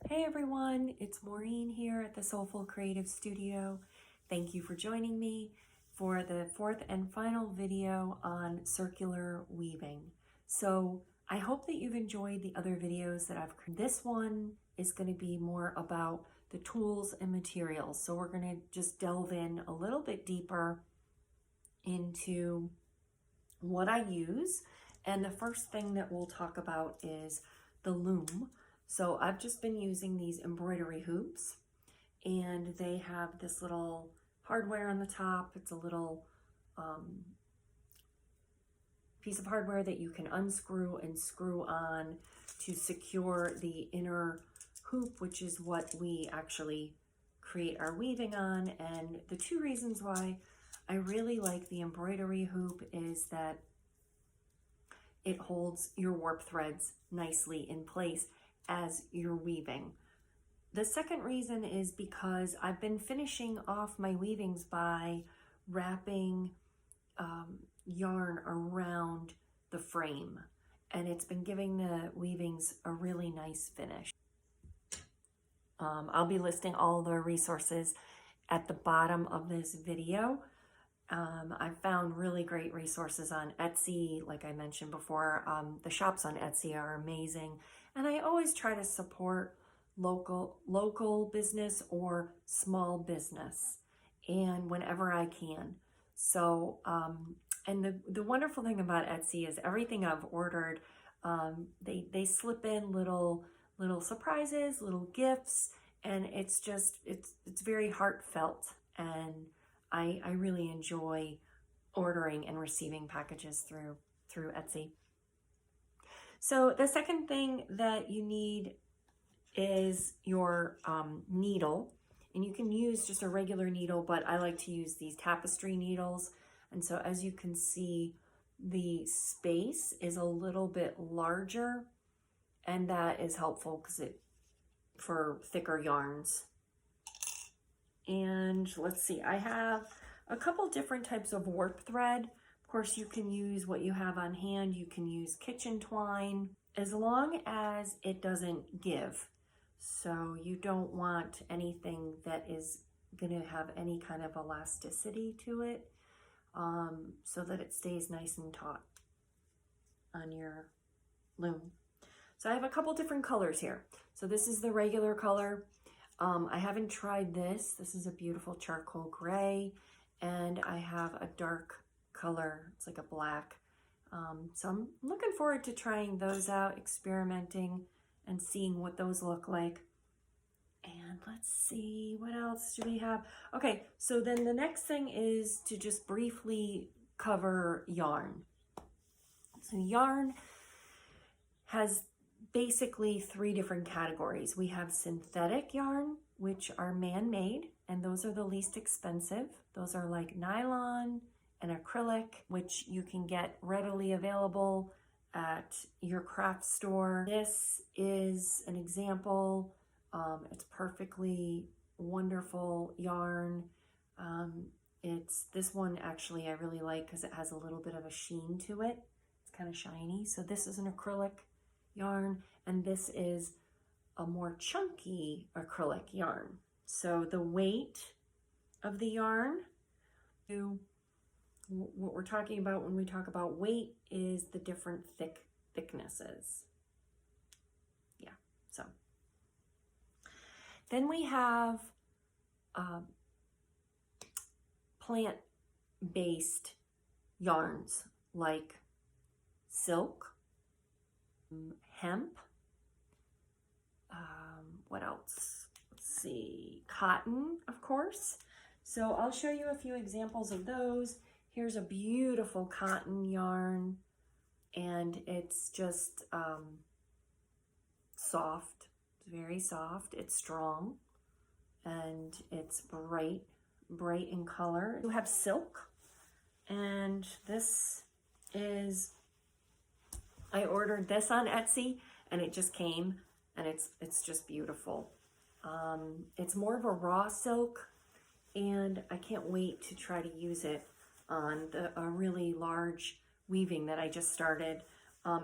Hey everyone, it's Maureen here at the Soulful Creative Studio. Thank you for joining me for the fourth and final video on circular weaving. So I hope that you've enjoyed the other videos that I've created. This one is going to be more about the tools and materials. So we're going to just delve in a little bit deeper into what I use. And the first thing that we'll talk about is the loom. So I've just been using these embroidery hoops, and they have this little hardware on the top. It's a little piece of hardware that you can unscrew and screw on to secure the inner hoop, which is what we actually create our weaving on. And the two reasons why I really like the embroidery hoop is that it holds your warp threads nicely in place as you're weaving. The second reason is because I've been finishing off my weavings by wrapping yarn around the frame, and it's been giving the weavings a really nice finish. I'll be listing all the resources at the bottom of this video. I've found really great resources on Etsy. Like I mentioned before, the shops on Etsy are amazing. And I always try to support local business or small business, and whenever I can. So, and the wonderful thing about Etsy is everything I've ordered, they slip in little surprises, little gifts, and it's very heartfelt. And I really enjoy ordering and receiving packages through Etsy. So the second thing that you need is your needle, and you can use just a regular needle, but I like to use these tapestry needles. And so as you can see, the space is a little bit larger, and that is helpful for thicker yarns. And let's see, I have a couple different types of warp thread. Of course, you can use what you have on hand. You can use kitchen twine, as long as it doesn't give. So you don't want anything that is going to have any kind of elasticity to it, so that it stays nice and taut on your loom. So I have a couple different colors here. So this is the regular color. I haven't tried this. This is a beautiful charcoal gray, and I have a dark color. It's like a black. So I'm looking forward to trying those out, experimenting, and seeing what those look like. And let's see, what else do we have? Okay, so then the next thing is to just briefly cover yarn. So yarn has basically three different categories. We have synthetic yarn, which are man-made, and those are the least expensive. Those are like nylon and acrylic, which you can get readily available at your craft store. This is an example. It's perfectly wonderful yarn. This one actually I really like because it has a little bit of a sheen to it. It's kind of shiny. So this is an acrylic yarn, and this is a more chunky acrylic yarn. So the weight of the yarn, what we're talking about when we talk about weight is the different thicknesses. Yeah, so then we have plant-based yarns like silk, hemp, what else? Let's see, cotton, of course. So I'll show you a few examples of those. Here's a beautiful cotton yarn, and it's just soft. It's very soft. It's strong, and it's bright in color. You have silk, and this is, I ordered this on Etsy, and it just came, and it's just beautiful. It's more of a raw silk, and I can't wait to try to use it on a really large weaving that I just started.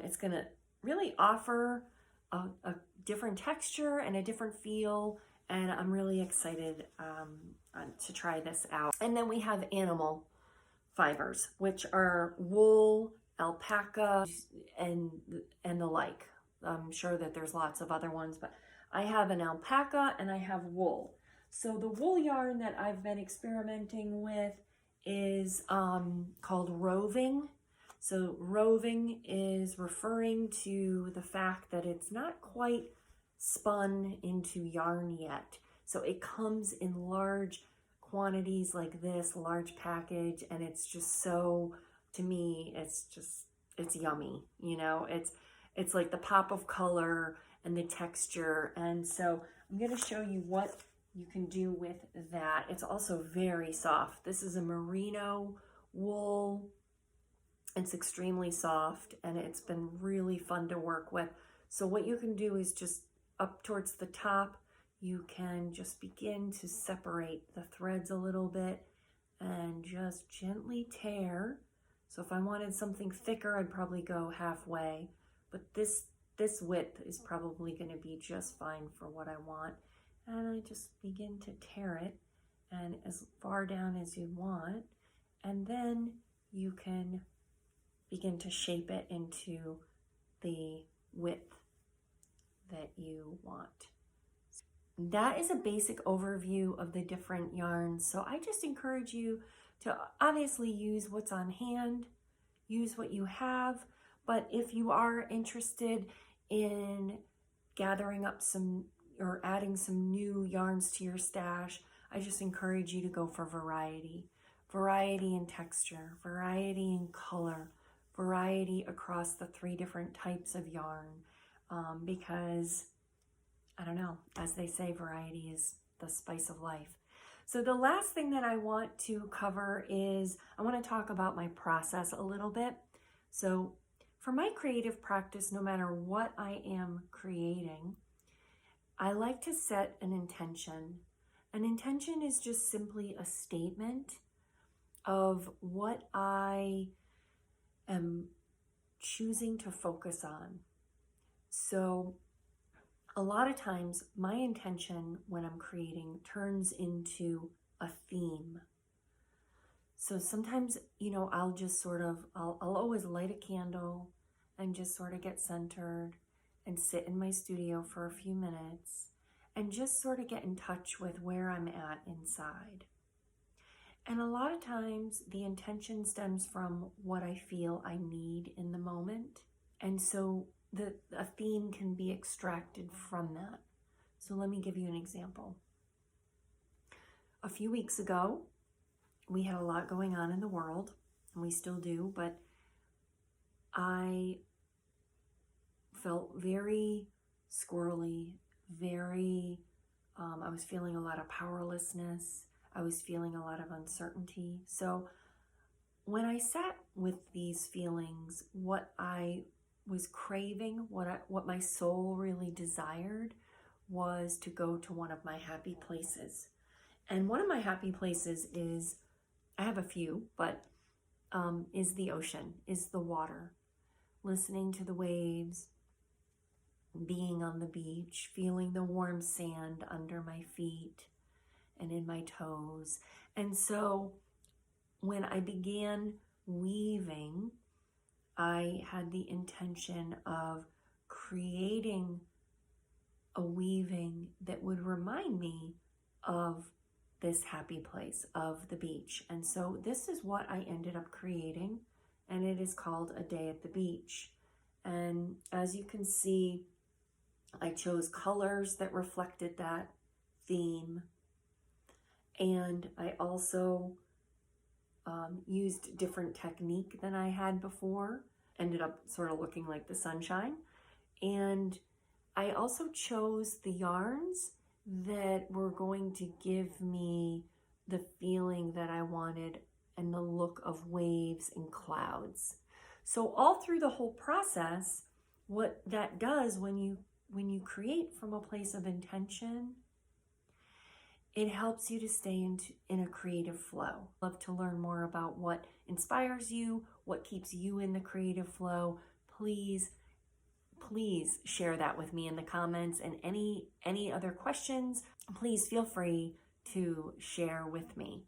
It's gonna really offer a different texture and a different feel, and I'm really excited to try this out. And then we have animal fibers, which are wool, alpaca, and the like. I'm sure that there's lots of other ones, but I have an alpaca and I have wool. So the wool yarn that I've been experimenting with is called roving. So roving is referring to the fact that it's not quite spun into yarn yet. So it comes in large quantities like this, large package, and it's just so, to me, it's yummy. You know, it's like the pop of color and the texture. And so I'm going to show you what you can do with that. It's also very soft. This is a merino wool. It's extremely soft and it's been really fun to work with. So what you can do is just up towards the top, you can just begin to separate the threads a little bit and just gently tear. So if I wanted something thicker, I'd probably go halfway, but this width is probably going to be just fine for what I want. And I just begin to tear it, and as far down as you want, and then you can begin to shape it into the width that you want. That is a basic overview of the different yarns. So I just encourage you to obviously use what's on hand, use what you have, but if you are interested in gathering up some or adding some new yarns to your stash, I just encourage you to go for variety. Variety in texture, variety in color, variety across the 3 different types of yarn, because, I don't know, as they say, variety is the spice of life. So the last thing that I want to cover is, I want to talk about my process a little bit. So for my creative practice, no matter what I am creating, I like to set an intention. An intention is just simply a statement of what I am choosing to focus on. So a lot of times my intention when I'm creating turns into a theme. So sometimes, you know, I'll just sort of, I'll always light a candle and just sort of get centered and sit in my studio for a few minutes and just sort of get in touch with where I'm at inside. And a lot of times the intention stems from what I feel I need in the moment. And so a theme can be extracted from that. So let me give you an example. A few weeks ago, we had a lot going on in the world, and we still do, but I felt very squirrely, I was feeling a lot of powerlessness. I was feeling a lot of uncertainty. So when I sat with these feelings, what I was craving, what my soul really desired was to go to one of my happy places. And one of my happy places is, I have a few, but is the ocean, is the water. Listening to the waves, being on the beach, feeling the warm sand under my feet and in my toes. And so when I began weaving, I had the intention of creating a weaving that would remind me of this happy place, of the beach. And so this is what I ended up creating, and it is called A Day at the Beach. And as you can see, I chose colors that reflected that theme. And I also used different technique than I had before. Ended up sort of looking like the sunshine. And I also chose the yarns that were going to give me the feeling that I wanted and the look of waves and clouds. So all through the whole process, what that does when you create from a place of intention, it helps you to stay in a creative flow. I'd love to learn more about what inspires you, what keeps you in the creative flow. Please please share that with me in the comments, and any other questions, please feel free to share with me.